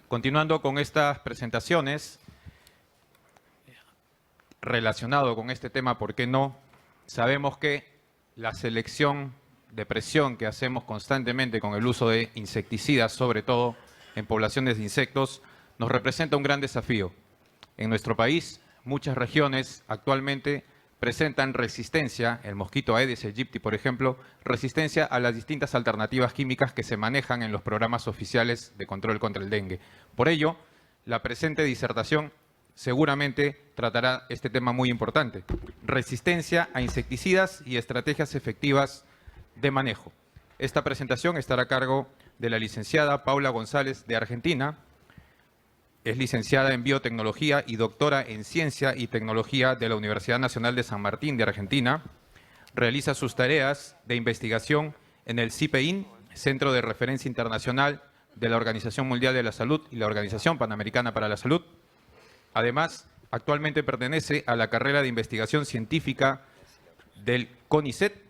Continuando con estas presentaciones, relacionado con este tema, ¿por qué no? Sabemos que la selección de presión que hacemos constantemente con el uso de insecticidas, sobre todo en poblaciones de insectos, nos representa un gran desafío. En nuestro país, muchas regiones actualmente presentan resistencia, el mosquito Aedes aegypti, por ejemplo, resistencia a las distintas alternativas químicas que se manejan en los programas oficiales de control contra el dengue. Por ello, la presente disertación seguramente tratará este tema muy importante: resistencia a insecticidas y estrategias efectivas de manejo. Esta presentación estará a cargo de la licenciada Paula González, de Argentina. Es licenciada en Biotecnología y doctora en Ciencia y Tecnología de la Universidad Nacional de San Martín de Argentina. Realiza sus tareas de investigación en el CIPEIN, Centro de Referencia Internacional de la Organización Mundial de la Salud y la Organización Panamericana para la Salud. Además, actualmente pertenece a la carrera de investigación científica del CONICET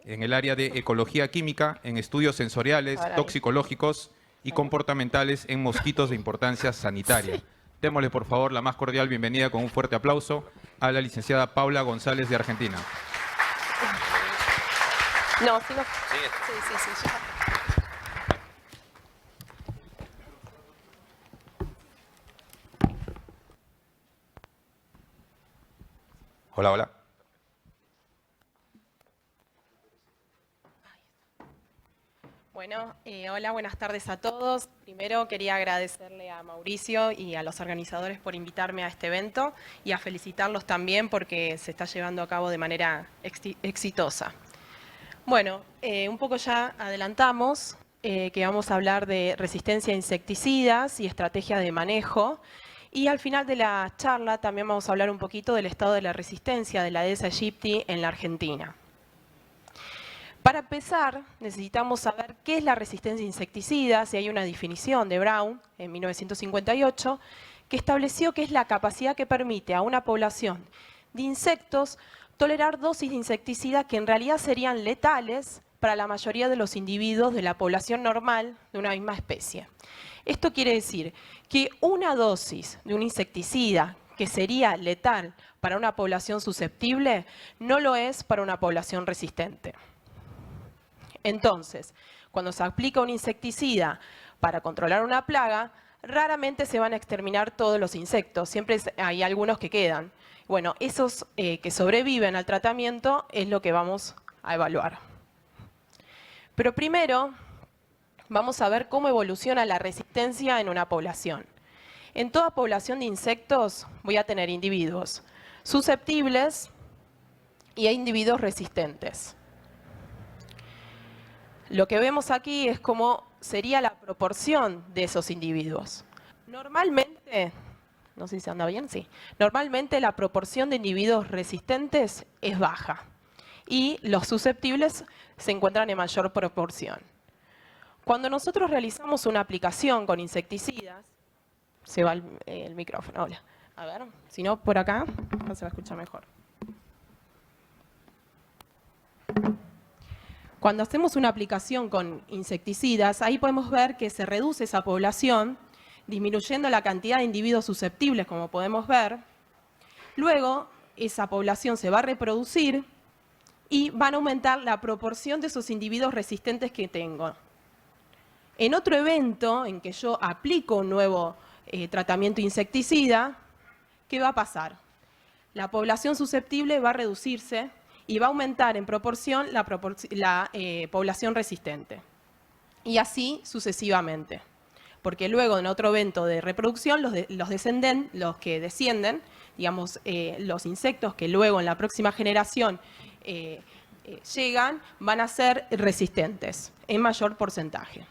en el área de Ecología Química, en estudios sensoriales, toxicológicos y comportamentales en mosquitos de importancia sanitaria. Démosle, por favor, la más cordial bienvenida con un fuerte aplauso a la licenciada Paula González, de Argentina. No, sigo. Sí, ya. Hola, hola. Bueno, hola, buenas tardes a todos. Primero quería agradecerle a Mauricio y a los organizadores por invitarme a este evento y a felicitarlos también porque se está llevando a cabo de manera exitosa. Bueno, un poco ya adelantamos que vamos a hablar de resistencia a insecticidas y estrategia de manejo. Y al final de la charla también vamos a hablar un poquito del estado de la resistencia de la Aedes aegypti en la Argentina. Para empezar, necesitamos saber qué es la resistencia a insecticidas, y hay una definición de Brown en 1958 que estableció que es la capacidad que permite a una población de insectos tolerar dosis de insecticida que en realidad serían letales para la mayoría de los individuos de la población normal de una misma especie. Esto quiere decir que una dosis de un insecticida que sería letal para una población susceptible no lo es para una población resistente. Entonces, cuando se aplica un insecticida para controlar una plaga, raramente se van a exterminar todos los insectos, siempre hay algunos que quedan. Bueno, esos que sobreviven al tratamiento es lo que vamos a evaluar. Pero primero vamos a ver cómo evoluciona la resistencia en una población. En toda población de insectos voy a tener individuos susceptibles y individuos resistentes. Lo que vemos aquí es cómo sería la proporción de esos individuos. Normalmente, no sé si se anda bien, sí. Normalmente la proporción de individuos resistentes es baja y los susceptibles se encuentran en mayor proporción. Cuando nosotros realizamos una aplicación con insecticidas, se va el micrófono, hola. A ver, si no, por acá, no se va a escuchar mejor. Cuando hacemos una aplicación con insecticidas, ahí podemos ver que se reduce esa población, disminuyendo la cantidad de individuos susceptibles, como podemos ver. Luego, esa población se va a reproducir y van a aumentar la proporción de esos individuos resistentes que tengo. En otro evento en que yo aplico un nuevo tratamiento insecticida, ¿qué va a pasar? La población susceptible va a reducirse y va a aumentar en proporción la población resistente. Y así sucesivamente. Porque luego en otro evento de reproducción, los que descienden, digamos, los insectos que luego en la próxima generación llegan, van a ser resistentes en mayor porcentaje.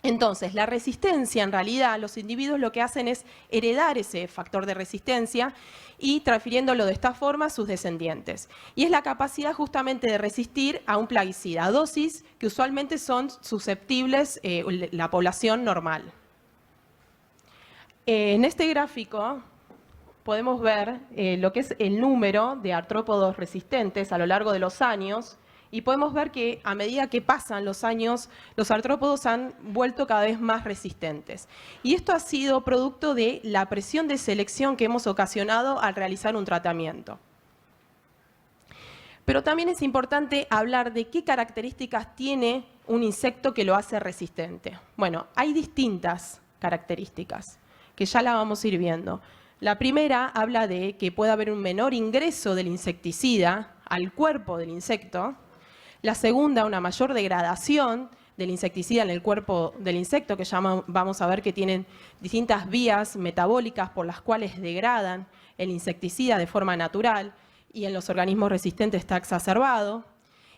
Entonces, la resistencia, en realidad, los individuos lo que hacen es heredar ese factor de resistencia y transfiriéndolo de esta forma a sus descendientes. Y es la capacidad justamente de resistir a un plaguicida, a dosis que usualmente son susceptibles la población normal. En este gráfico podemos ver lo que es el número de artrópodos resistentes a lo largo de los años Y podemos ver que a medida que pasan los años, los artrópodos han vuelto cada vez más resistentes. Y esto ha sido producto de la presión de selección que hemos ocasionado al realizar un tratamiento. Pero también es importante hablar de qué características tiene un insecto que lo hace resistente. Bueno, hay distintas características que ya la vamos a ir viendo. La primera habla de que puede haber un menor ingreso del insecticida al cuerpo del insecto. La segunda, una mayor degradación del insecticida en el cuerpo del insecto, que ya vamos a ver que tienen distintas vías metabólicas por las cuales degradan el insecticida de forma natural y en los organismos resistentes está exacerbado.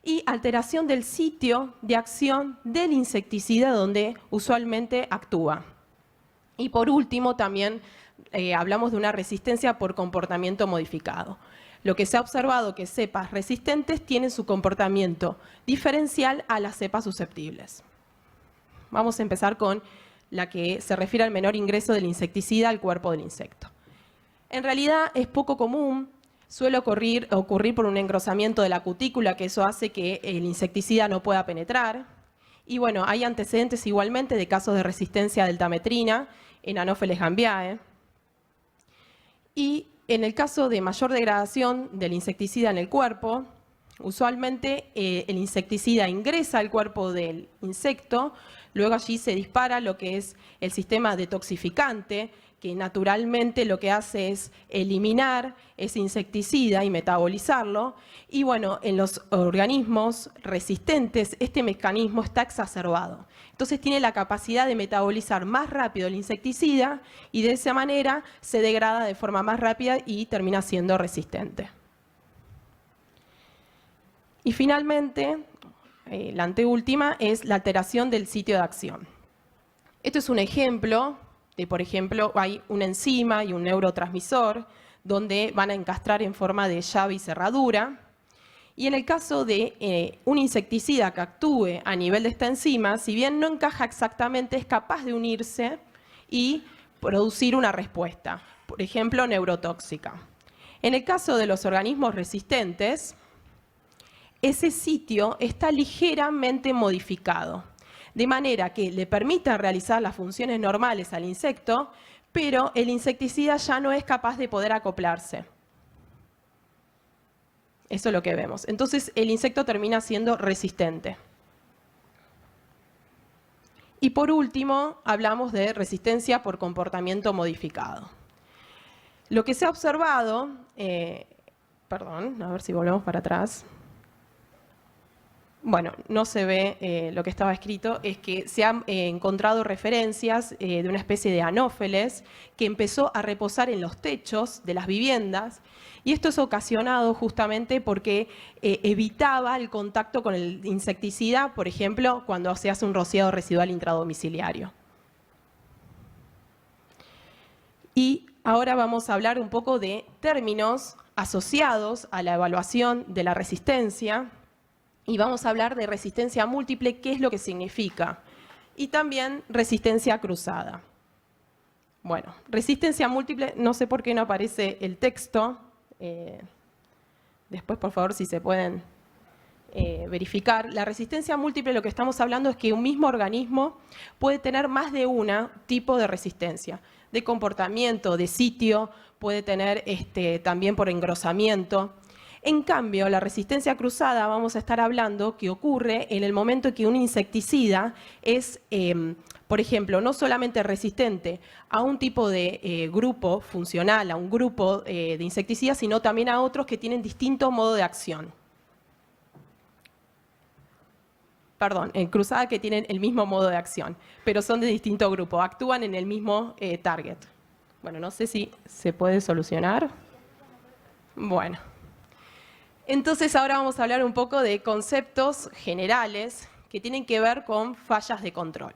Y alteración del sitio de acción del insecticida donde usualmente actúa. Y por último, también hablamos de una resistencia por comportamiento modificado. Lo que se ha observado que cepas resistentes tienen su comportamiento diferencial a las cepas susceptibles. Vamos a empezar con la que se refiere al menor ingreso del insecticida al cuerpo del insecto. En realidad es poco común, suele ocurrir por un engrosamiento de la cutícula, que eso hace que el insecticida no pueda penetrar. Y bueno, hay antecedentes igualmente de casos de resistencia a deltametrina en Anopheles gambiae. Y en el caso de mayor degradación del insecticida en el cuerpo, usualmente el insecticida ingresa al cuerpo del insecto, luego allí se dispara lo que es el sistema detoxificante, que naturalmente lo que hace es eliminar ese insecticida y metabolizarlo. Y bueno, en los organismos resistentes este mecanismo está exacerbado. Entonces tiene la capacidad de metabolizar más rápido el insecticida y de esa manera se degrada de forma más rápida y termina siendo resistente. Y finalmente, la anteúltima es la alteración del sitio de acción. Esto es un ejemplo de, por ejemplo, hay una enzima y un neurotransmisor donde van a encastrar en forma de llave y cerradura. Y en el caso de un insecticida que actúe a nivel de esta enzima, si bien no encaja exactamente, es capaz de unirse y producir una respuesta, por ejemplo, neurotóxica. En el caso de los organismos resistentes, ese sitio está ligeramente modificado, de manera que le permita realizar las funciones normales al insecto, pero el insecticida ya no es capaz de poder acoplarse. Eso es lo que vemos. Entonces el insecto termina siendo resistente. Y por último, hablamos de resistencia por comportamiento modificado. Lo que se ha observado, a ver si volvemos para atrás. Bueno, no se ve lo que estaba escrito, es que se han encontrado referencias de una especie de anófeles que empezó a reposar en los techos de las viviendas, y esto es ocasionado justamente porque evitaba el contacto con el insecticida, por ejemplo, cuando se hace un rociado residual intradomiciliario. Y ahora vamos a hablar un poco de términos asociados a la evaluación de la resistencia. Y vamos a hablar de resistencia múltiple, qué es lo que significa. Y también resistencia cruzada. Bueno, resistencia múltiple, no sé por qué no aparece el texto. Después, por favor, si se pueden verificar. La resistencia múltiple, lo que estamos hablando es que un mismo organismo puede tener más de un tipo de resistencia. De comportamiento, de sitio, puede tener también por engrosamiento. En cambio, la resistencia cruzada vamos a estar hablando que ocurre en el momento en que un insecticida es, por ejemplo, no solamente resistente a un tipo de grupo funcional, a un grupo de insecticidas, sino también a otros que tienen distinto modo de acción. Perdón, en cruzada que tienen el mismo modo de acción, pero son de distinto grupo, actúan en el mismo target. Bueno, no sé si se puede solucionar. Bueno. Entonces ahora vamos a hablar un poco de conceptos generales que tienen que ver con fallas de control.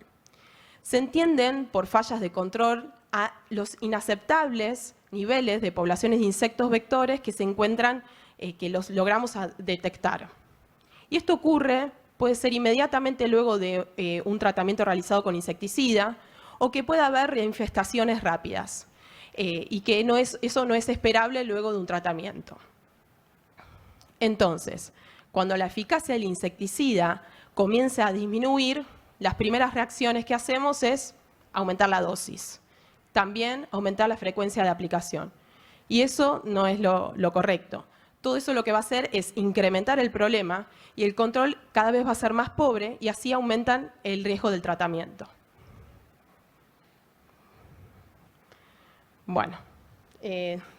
Se entienden por fallas de control a los inaceptables niveles de poblaciones de insectos vectores que se encuentran, que los logramos detectar. Y esto ocurre, puede ser inmediatamente luego de un tratamiento realizado con insecticida, o que pueda haber reinfestaciones rápidas, y que eso no es esperable luego de un tratamiento. Entonces, Cuando la eficacia del insecticida comienza a disminuir, las primeras reacciones que hacemos es aumentar la dosis. También aumentar la frecuencia de aplicación. Y eso no es lo correcto. Todo eso lo que va a hacer es incrementar el problema y el control cada vez va a ser más pobre y así aumentan el riesgo del tratamiento. Bueno,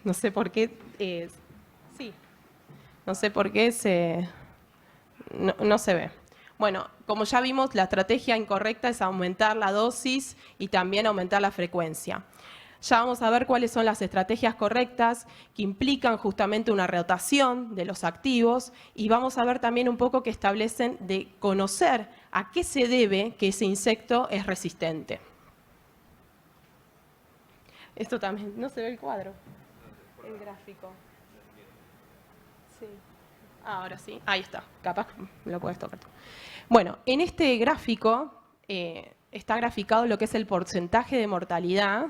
no sé por qué, no sé por qué no se ve. Bueno, como ya vimos, la estrategia incorrecta es aumentar la dosis y también aumentar la frecuencia. Ya vamos a ver cuáles son las estrategias correctas que implican justamente una rotación de los activos y vamos a ver también un poco que establecen de conocer a qué se debe que ese insecto es resistente. Esto también, no se ve el cuadro, el gráfico. Sí. Ahora sí, ahí está, capaz lo puedes tocar tú. Bueno, en este gráfico está graficado lo que es el porcentaje de mortalidad.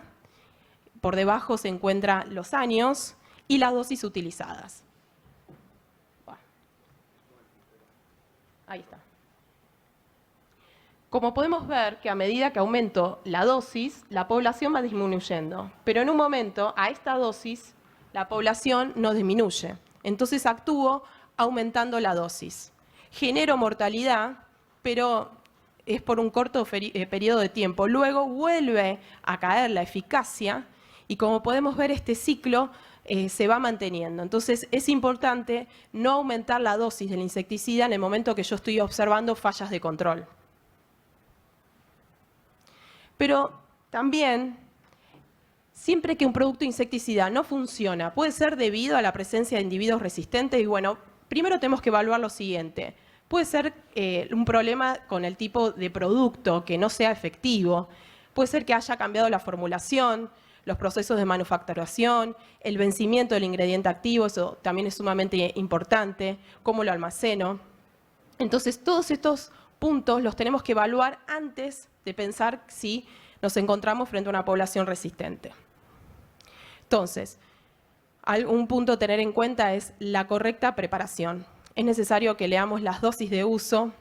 Por debajo se encuentran los años y las dosis utilizadas. Bueno. Ahí está. Como podemos ver que a medida que aumento la dosis, la población va disminuyendo. Pero en un momento, a esta dosis, la población no disminuye. Entonces actúo aumentando la dosis. Genero mortalidad, pero es por un corto periodo de tiempo. Luego vuelve a caer la eficacia y como podemos ver este ciclo se va manteniendo. Entonces es importante no aumentar la dosis del insecticida en el momento que yo estoy observando fallas de control. Pero también, siempre que un producto insecticida no funciona, puede ser debido a la presencia de individuos resistentes y bueno, primero tenemos que evaluar lo siguiente. Puede ser un problema con el tipo de producto que no sea efectivo, puede ser que haya cambiado la formulación, los procesos de manufacturación, el vencimiento del ingrediente activo, eso también es sumamente importante, cómo lo almaceno. Entonces, todos estos puntos los tenemos que evaluar antes de pensar si nos encontramos frente a una población resistente. Entonces, un punto a tener en cuenta es la correcta preparación. Es necesario que leamos las dosis de uso,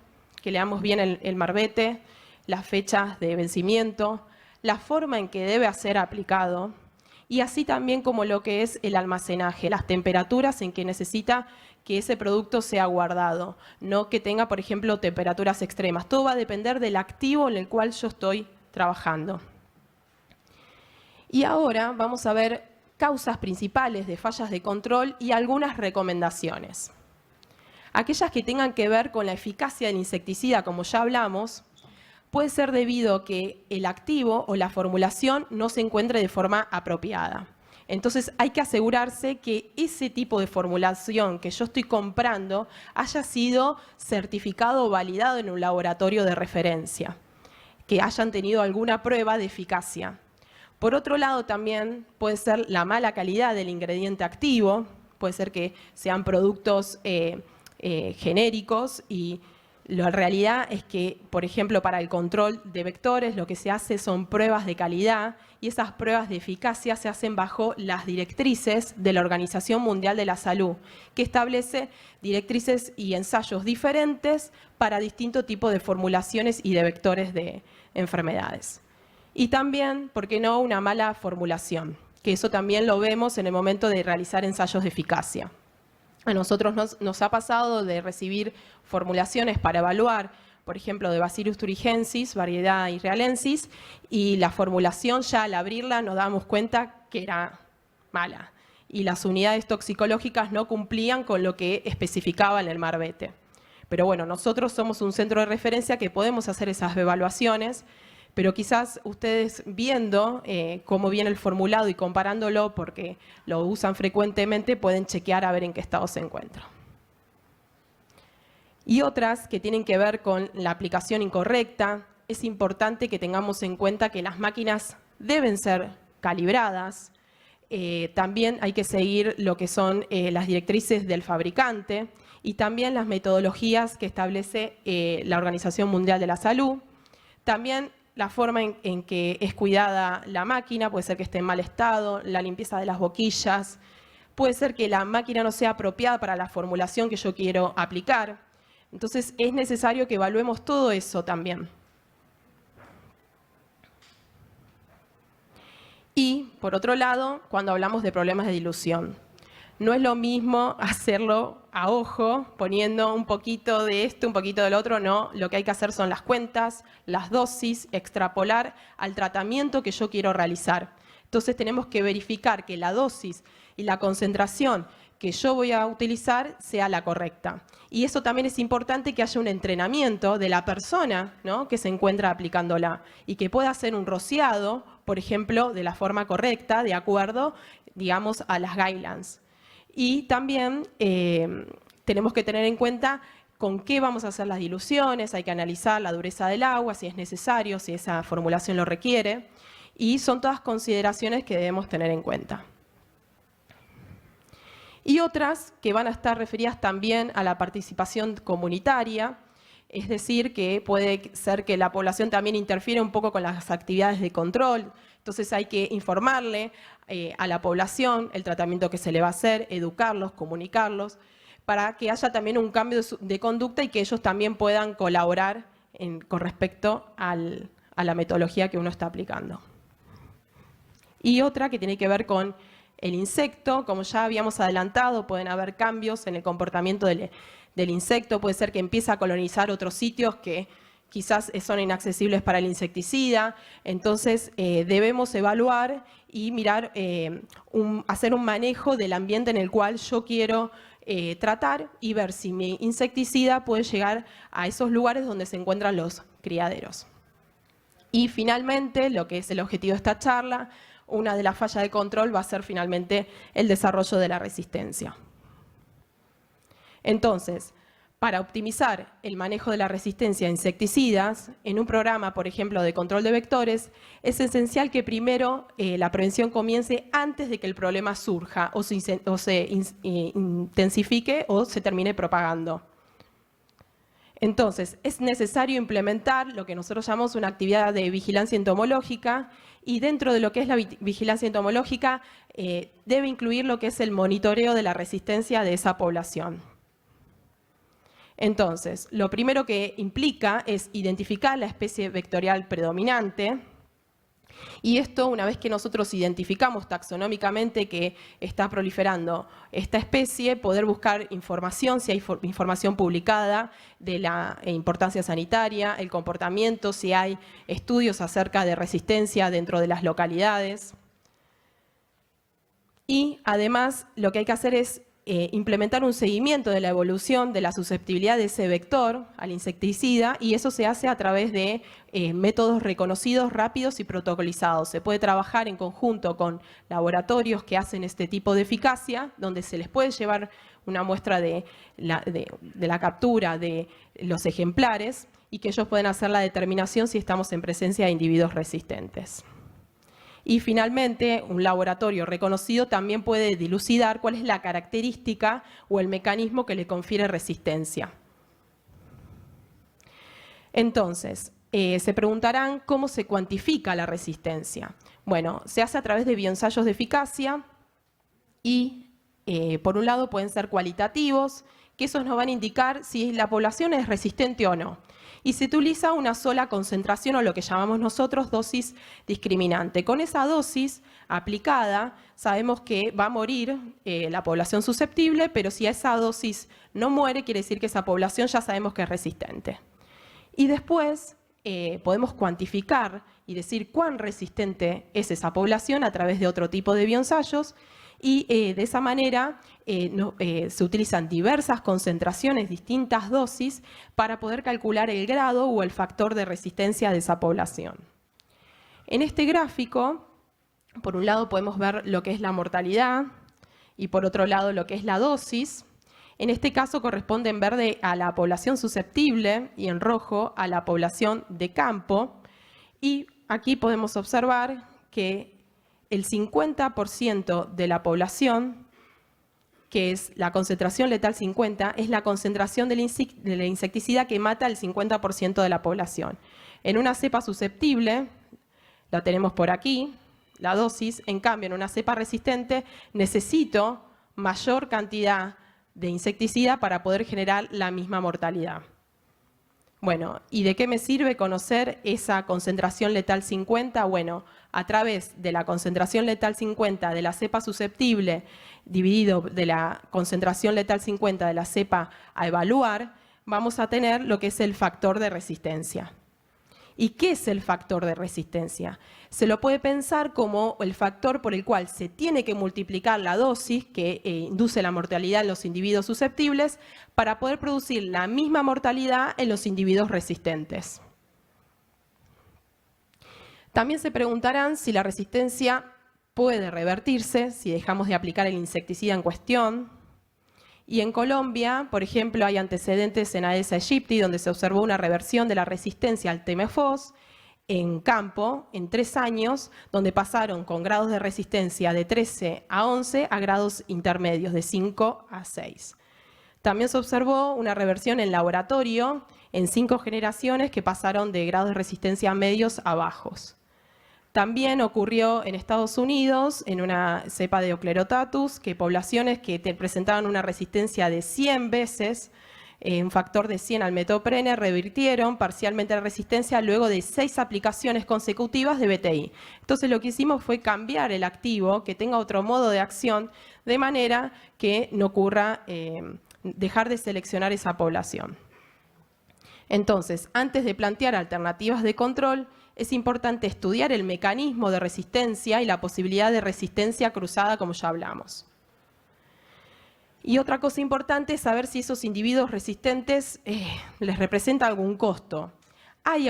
que leamos bien el marbete, las fechas de vencimiento, la forma en que debe ser aplicado y así también como lo que es el almacenaje, las temperaturas en que necesita que ese producto sea guardado, no que tenga, por ejemplo, temperaturas extremas. Todo va a depender del activo en el cual yo estoy trabajando. Y ahora vamos a ver causas principales de fallas de control y algunas recomendaciones. Aquellas que tengan que ver con la eficacia del insecticida, como ya hablamos, puede ser debido a que el activo o la formulación no se encuentre de forma apropiada. Entonces hay que asegurarse que ese tipo de formulación que yo estoy comprando haya sido certificado o validado en un laboratorio de referencia, que hayan tenido alguna prueba de eficacia. Por otro lado también puede ser la mala calidad del ingrediente activo, puede ser que sean productos genéricos y la realidad es que, por ejemplo, para el control de vectores lo que se hace son pruebas de calidad y esas pruebas de eficacia se hacen bajo las directrices de la Organización Mundial de la Salud, que establece directrices y ensayos diferentes para distintos tipos de formulaciones y de vectores de enfermedades. Y también, ¿por qué no?, una mala formulación, que eso también lo vemos en el momento de realizar ensayos de eficacia. A nosotros nos ha pasado de recibir formulaciones para evaluar, por ejemplo, de Bacillus thuringiensis, variedad israelensis, y la formulación ya al abrirla nos damos cuenta que era mala y las unidades toxicológicas no cumplían con lo que especificaba en el marbete. Pero bueno, nosotros somos un centro de referencia que podemos hacer esas evaluaciones, pero quizás ustedes viendo cómo viene el formulado y comparándolo, porque lo usan frecuentemente, pueden chequear a ver en qué estado se encuentra. Y otras que tienen que ver con la aplicación incorrecta, es importante que tengamos en cuenta que las máquinas deben ser calibradas. También hay que seguir lo que son las directrices del fabricante y también las metodologías que establece la Organización Mundial de la Salud. También la forma en que es cuidada la máquina, puede ser que esté en mal estado, la limpieza de las boquillas, puede ser que la máquina no sea apropiada para la formulación que yo quiero aplicar. Entonces es necesario que evaluemos todo eso también. Y, por otro lado, cuando hablamos de problemas de dilución, no es lo mismo hacerlo a ojo, poniendo un poquito de esto, un poquito del otro, no. Lo que hay que hacer son las cuentas, las dosis, extrapolar al tratamiento que yo quiero realizar. Entonces tenemos que verificar que la dosis y la concentración que yo voy a utilizar sea la correcta. Y eso también es importante, que haya un entrenamiento de la persona, ¿no?, que se encuentra aplicándola y que pueda hacer un rociado, por ejemplo, de la forma correcta, de acuerdo, digamos, a las guidelines. Y también tenemos que tener en cuenta con qué vamos a hacer las diluciones, hay que analizar la dureza del agua, si es necesario, si esa formulación lo requiere, y son todas consideraciones que debemos tener en cuenta. Y otras que van a estar referidas también a la participación comunitaria, es decir, que puede ser que la población también interfiere un poco con las actividades de control, entonces hay que informarle a la población el tratamiento que se le va a hacer, educarlos, comunicarlos, para que haya también un cambio de conducta y que ellos también puedan colaborar con respecto a la metodología que uno está aplicando. Y otra que tiene que ver con el insecto, como ya habíamos adelantado, pueden haber cambios en el comportamiento del insecto, puede ser que empiece a colonizar otros sitios que quizás son inaccesibles para el insecticida, entonces debemos evaluar y mirar, hacer un manejo del ambiente en el cual yo quiero tratar y ver si mi insecticida puede llegar a esos lugares donde se encuentran los criaderos. Y finalmente, lo que es el objetivo de esta charla, una de las fallas de control va a ser finalmente el desarrollo de la resistencia. Entonces, para optimizar el manejo de la resistencia a insecticidas, en un programa, por ejemplo, de control de vectores, es esencial que primero la prevención comience antes de que el problema surja o se intensifique o se termine propagando. Entonces, es necesario implementar lo que nosotros llamamos una actividad de vigilancia entomológica, y dentro de lo que es la vigilancia entomológica debe incluir lo que es el monitoreo de la resistencia de esa población. Entonces, lo primero que implica es identificar la especie vectorial predominante, y esto, una vez que nosotros identificamos taxonómicamente que está proliferando esta especie, poder buscar información, si hay información publicada de la importancia sanitaria, el comportamiento, si hay estudios acerca de resistencia dentro de las localidades. Y además, lo que hay que hacer es implementar un seguimiento de la evolución de la susceptibilidad de ese vector al insecticida, y eso se hace a través de métodos reconocidos, rápidos y protocolizados. Se puede trabajar en conjunto con laboratorios que hacen este tipo de eficacia, donde se les puede llevar una muestra de la captura de los ejemplares y que ellos pueden hacer la determinación si estamos en presencia de individuos resistentes. Y finalmente, un laboratorio reconocido también puede dilucidar cuál es la característica o el mecanismo que le confiere resistencia. Entonces, se preguntarán cómo se cuantifica la resistencia. Bueno, se hace a través de bioensayos de eficacia y, por un lado, pueden ser cualitativos, que esos nos van a indicar si la población es resistente o no. Y se utiliza una sola concentración, o lo que llamamos nosotros dosis discriminante. Con esa dosis aplicada sabemos que va a morir la población susceptible, pero si esa dosis no muere, quiere decir que esa población ya sabemos que es resistente. Y después podemos cuantificar y decir cuán resistente es esa población a través de otro tipo de bioensayos, y de esa manera se utilizan diversas concentraciones, distintas dosis, para poder calcular el grado o el factor de resistencia de esa población. En este gráfico, por un lado podemos ver lo que es la mortalidad y por otro lado lo que es la dosis. En este caso corresponde en verde a la población susceptible y en rojo a la población de campo. Y aquí podemos observar que el 50% de la población, que es la concentración letal 50, es la concentración del insecticida que mata al 50% de la población. En una cepa susceptible, la tenemos por aquí, la dosis, en cambio en una cepa resistente necesito mayor cantidad de insecticida para poder generar la misma mortalidad. Bueno, ¿y de qué me sirve conocer esa concentración letal 50? Bueno, a través de la concentración letal 50 de la cepa susceptible dividido de la concentración letal 50 de la cepa a evaluar, vamos a tener lo que es el factor de resistencia. ¿Y qué es el factor de resistencia? Se lo puede pensar como el factor por el cual se tiene que multiplicar la dosis que induce la mortalidad en los individuos susceptibles para poder producir la misma mortalidad en los individuos resistentes. También se preguntarán si la resistencia puede revertirse si dejamos de aplicar el insecticida en cuestión. Y en Colombia, por ejemplo, hay antecedentes en Aedes aegypti, donde se observó una reversión de la resistencia al TMFOS en campo en 3 años, donde pasaron con grados de resistencia de 13 a 11 a grados intermedios de 5 a 6. También se observó una reversión en laboratorio en 5 generaciones que pasaron de grados de resistencia medios a bajos. También ocurrió en Estados Unidos, en una cepa de Oclerotatus, que poblaciones que presentaban una resistencia de 100 veces, un factor de 100 al metoprene, revirtieron parcialmente la resistencia luego de 6 aplicaciones consecutivas de BTI. Entonces lo que hicimos fue cambiar el activo, que tenga otro modo de acción, de manera que no ocurra dejar de seleccionar esa población. Entonces, antes de plantear alternativas de control, es importante estudiar el mecanismo de resistencia y la posibilidad de resistencia cruzada, como ya hablamos. Y otra cosa importante es saber si esos individuos resistentes les representa algún costo. Hay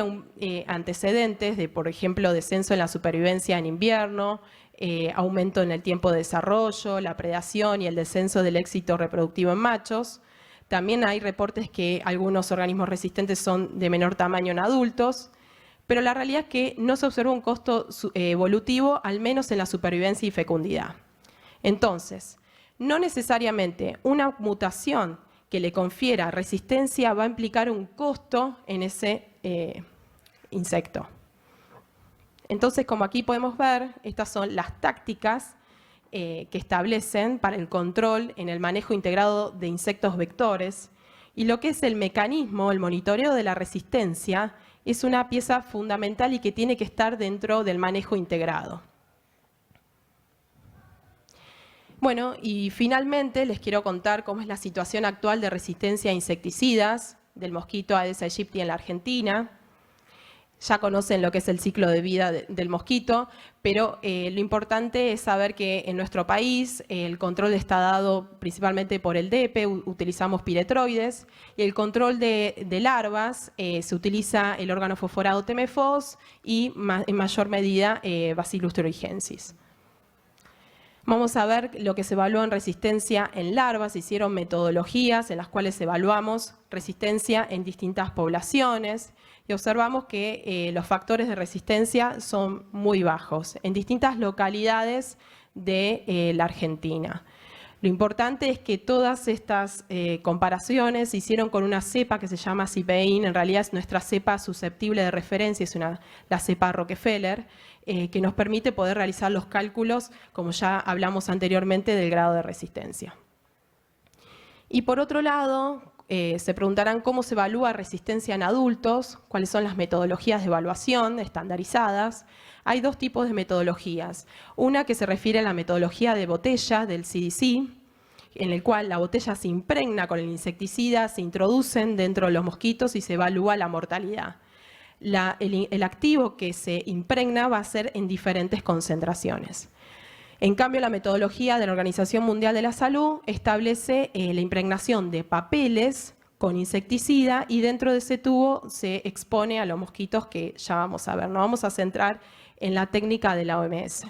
antecedentes de, por ejemplo, descenso en la supervivencia en invierno, aumento en el tiempo de desarrollo, la predación y el descenso del éxito reproductivo en machos. También hay reportes que algunos organismos resistentes son de menor tamaño en adultos, pero la realidad es que no se observó un costo evolutivo, al menos en la supervivencia y fecundidad. Entonces, no necesariamente una mutación que le confiera resistencia va a implicar un costo en ese insecto. Entonces, como aquí podemos ver, estas son las tácticas que establecen para el control en el manejo integrado de insectos vectores, y lo que es el mecanismo, el monitoreo de la resistencia, es una pieza fundamental y que tiene que estar dentro del manejo integrado. Bueno, y finalmente les quiero contar cómo es la situación actual de resistencia a insecticidas del mosquito Aedes aegypti en la Argentina. Ya conocen lo que es el ciclo de vida del mosquito, pero lo importante es saber que en nuestro país el control está dado principalmente por el DEPE, utilizamos piretroides, y el control de larvas se utiliza el órgano fosforado TMFOS y en mayor medida Bacillus thuringiensis. Vamos a ver lo que se evaluó en resistencia en larvas. Se hicieron metodologías en las cuales evaluamos resistencia en distintas poblaciones y observamos que los factores de resistencia son muy bajos en distintas localidades de la Argentina. Lo importante es que todas estas comparaciones se hicieron con una cepa que se llama Cipein, en realidad es nuestra cepa susceptible de referencia, es la cepa Rockefeller, que nos permite poder realizar los cálculos, como ya hablamos anteriormente, del grado de resistencia. Y por otro lado, se preguntarán cómo se evalúa resistencia en adultos, cuáles son las metodologías de evaluación estandarizadas. Hay 2 tipos de metodologías. Una que se refiere a la metodología de botella del CDC, en el cual la botella se impregna con el insecticida, se introducen dentro de los mosquitos y se evalúa la mortalidad. El activo que se impregna va a ser en diferentes concentraciones. En cambio, la metodología de la Organización Mundial de la Salud establece la impregnación de papeles con insecticida y dentro de ese tubo se expone a los mosquitos que ya vamos a ver. Nos vamos a centrar en la técnica de la OMS.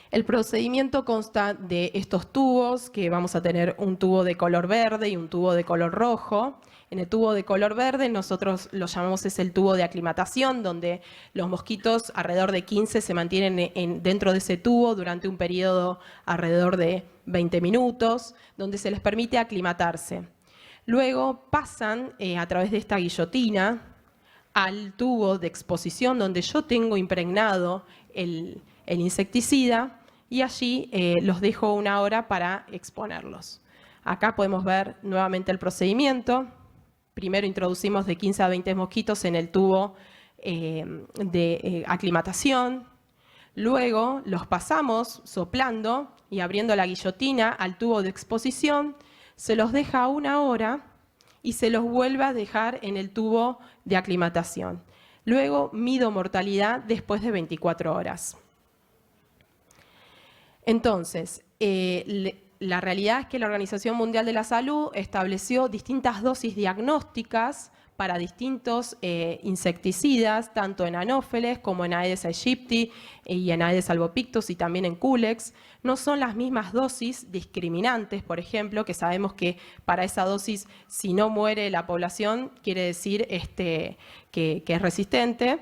El procedimiento consta de estos tubos, que vamos a tener un tubo de color verde y un tubo de color rojo. En el tubo de color verde nosotros lo llamamos es el tubo de aclimatación, donde los mosquitos alrededor de 15 se mantienen dentro de ese tubo durante un periodo alrededor de 20 minutos, donde se les permite aclimatarse. Luego pasan a través de esta guillotina al tubo de exposición, donde yo tengo impregnado el insecticida, y allí los dejo 1 hora para exponerlos. Acá podemos ver nuevamente el procedimiento. Primero introducimos de 15 a 20 mosquitos en el tubo de aclimatación. Luego los pasamos soplando y abriendo la guillotina al tubo de exposición. Se los deja 1 hora y se los vuelve a dejar en el tubo de aclimatación. Luego mido mortalidad después de 24 horas. Entonces, la realidad es que la Organización Mundial de la Salud estableció distintas dosis diagnósticas para distintos insecticidas, tanto en Anopheles como en Aedes aegypti y en Aedes albopictus y también en Culex. No son las mismas dosis discriminantes, por ejemplo, que sabemos que para esa dosis, si no muere la población, quiere decir que es resistente.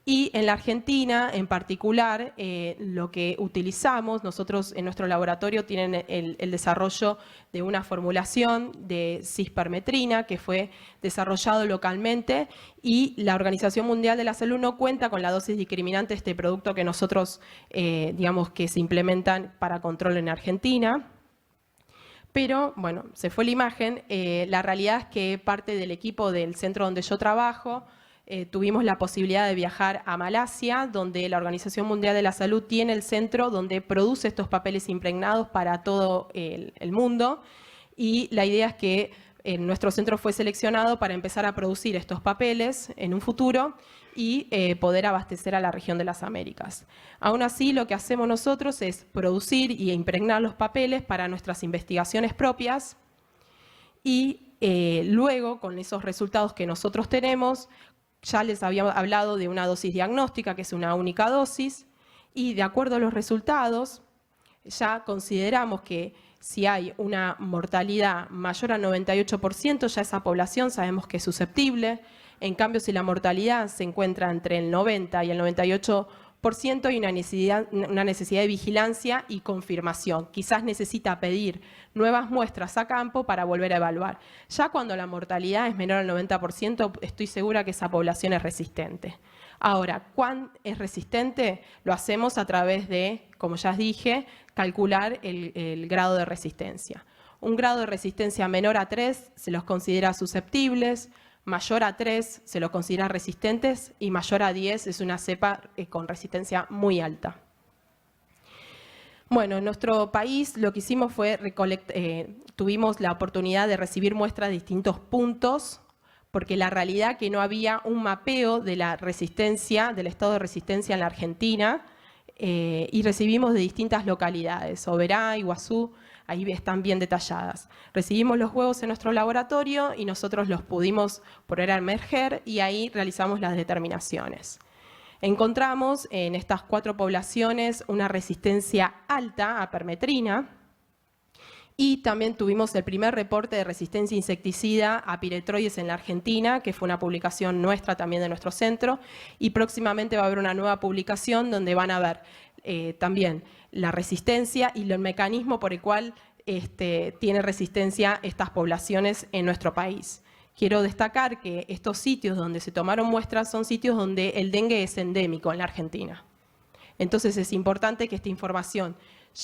Y en la Argentina, en particular, lo que utilizamos, nosotros en nuestro laboratorio tienen el desarrollo de una formulación de cispermetrina que fue desarrollado localmente y la Organización Mundial de la Salud no cuenta con la dosis discriminante de este producto que nosotros, digamos, que se implementan para control en Argentina. Pero, bueno, se fue la imagen. La realidad es que parte del equipo del centro donde yo trabajo tuvimos la posibilidad de viajar a Malasia, donde la Organización Mundial de la Salud tiene el centro donde produce estos papeles impregnados para todo el mundo. Y la idea es que nuestro centro fue seleccionado para empezar a producir estos papeles en un futuro y poder abastecer a la región de las Américas. Aún así, lo que hacemos nosotros es producir y impregnar los papeles para nuestras investigaciones propias y luego, con esos resultados que nosotros tenemos, ya les había hablado de una dosis diagnóstica, que es una única dosis, y de acuerdo a los resultados, ya consideramos que si hay una mortalidad mayor al 98%, ya esa población sabemos que es susceptible. En cambio, si la mortalidad se encuentra entre el 90 y el 98%, hay una necesidad de vigilancia y confirmación. Quizás necesita pedir nuevas muestras a campo para volver a evaluar. Ya cuando la mortalidad es menor al 90%, estoy segura que esa población es resistente. Ahora, ¿cuán es resistente? Lo hacemos a través de, como ya dije, calcular el grado de resistencia. Un grado de resistencia menor a 3 se los considera susceptibles, mayor a 3 se los considera resistentes y mayor a 10 es una cepa con resistencia muy alta. Bueno, en nuestro país lo que hicimos fue tuvimos la oportunidad de recibir muestras de distintos puntos, porque la realidad es que no había un mapeo de la resistencia, del estado de resistencia en la Argentina, y recibimos de distintas localidades, Oberá, Iguazú, ahí están bien detalladas. Recibimos los huevos en nuestro laboratorio y nosotros los pudimos poner a emerger y ahí realizamos las determinaciones. Encontramos en estas 4 poblaciones una resistencia alta a permetrina y también tuvimos el primer reporte de resistencia insecticida a piretroides en la Argentina, que fue una publicación nuestra también de nuestro centro, y próximamente va a haber una nueva publicación donde van a ver también la resistencia y el mecanismo por el cual tiene resistencia estas poblaciones en nuestro país. Quiero destacar que estos sitios donde se tomaron muestras son sitios donde el dengue es endémico en la Argentina. Entonces es importante que esta información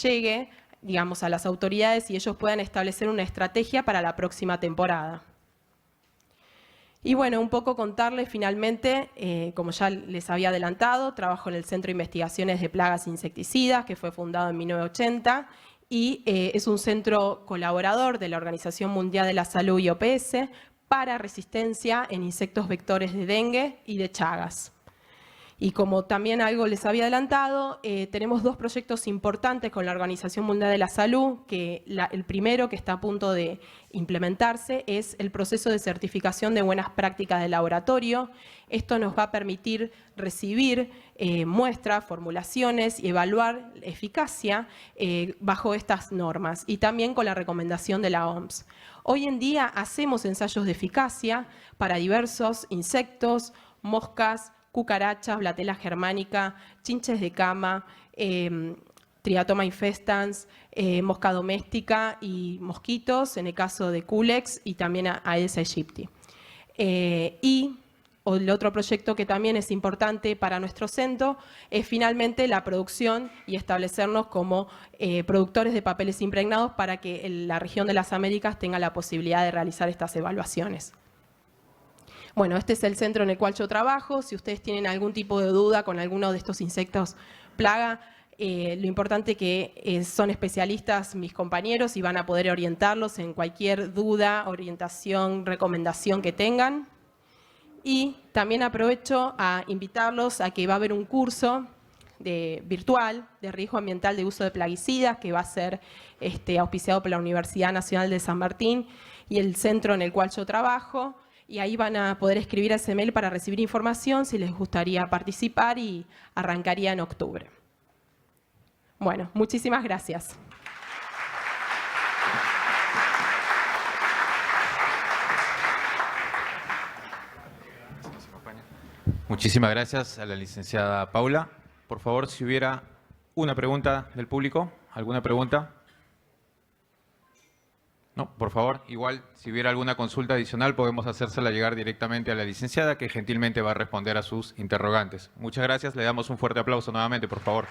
llegue, digamos, a las autoridades y ellos puedan establecer una estrategia para la próxima temporada. Y bueno, un poco contarles finalmente, como ya les había adelantado, trabajo en el Centro de Investigaciones de Plagas e Insecticidas, que fue fundado en 1980, y es un centro colaborador de la Organización Mundial de la Salud y OPS para resistencia en insectos vectores de dengue y de Chagas. Y como también algo les había adelantado, tenemos 2 proyectos importantes con la Organización Mundial de la Salud, que el primero que está a punto de implementarse es el proceso de certificación de buenas prácticas de laboratorio. Esto nos va a permitir recibir muestras, formulaciones y evaluar eficacia bajo estas normas y también con la recomendación de la OMS. Hoy en día hacemos ensayos de eficacia para diversos insectos, moscas, cucarachas, blatela germánica, chinches de cama, Triatoma infestans, mosca doméstica y mosquitos, en el caso de Culex y también Aedes aegypti. Y o el otro proyecto que también es importante para nuestro centro es finalmente la producción y establecernos como productores de papeles impregnados para que la región de las Américas tenga la posibilidad de realizar estas evaluaciones. Bueno, este es el centro en el cual yo trabajo. Si ustedes tienen algún tipo de duda con alguno de estos insectos plaga, lo importante que son especialistas mis compañeros y van a poder orientarlos en cualquier duda, orientación, recomendación que tengan. Y también aprovecho a invitarlos a que va a haber un curso virtual de riesgo ambiental de uso de plaguicidas que va a ser auspiciado por la Universidad Nacional de San Martín y el centro en el cual yo trabajo. Y ahí van a poder escribir a ese mail para recibir información si les gustaría participar y arrancaría en octubre. Bueno, muchísimas gracias. Muchísimas gracias a la licenciada Paula. Por favor, si hubiera una pregunta del público, ¿alguna pregunta? No, por favor, igual, si hubiera alguna consulta adicional, podemos hacérsela llegar directamente a la licenciada, que gentilmente va a responder a sus interrogantes. Muchas gracias, le damos un fuerte aplauso nuevamente, por favor.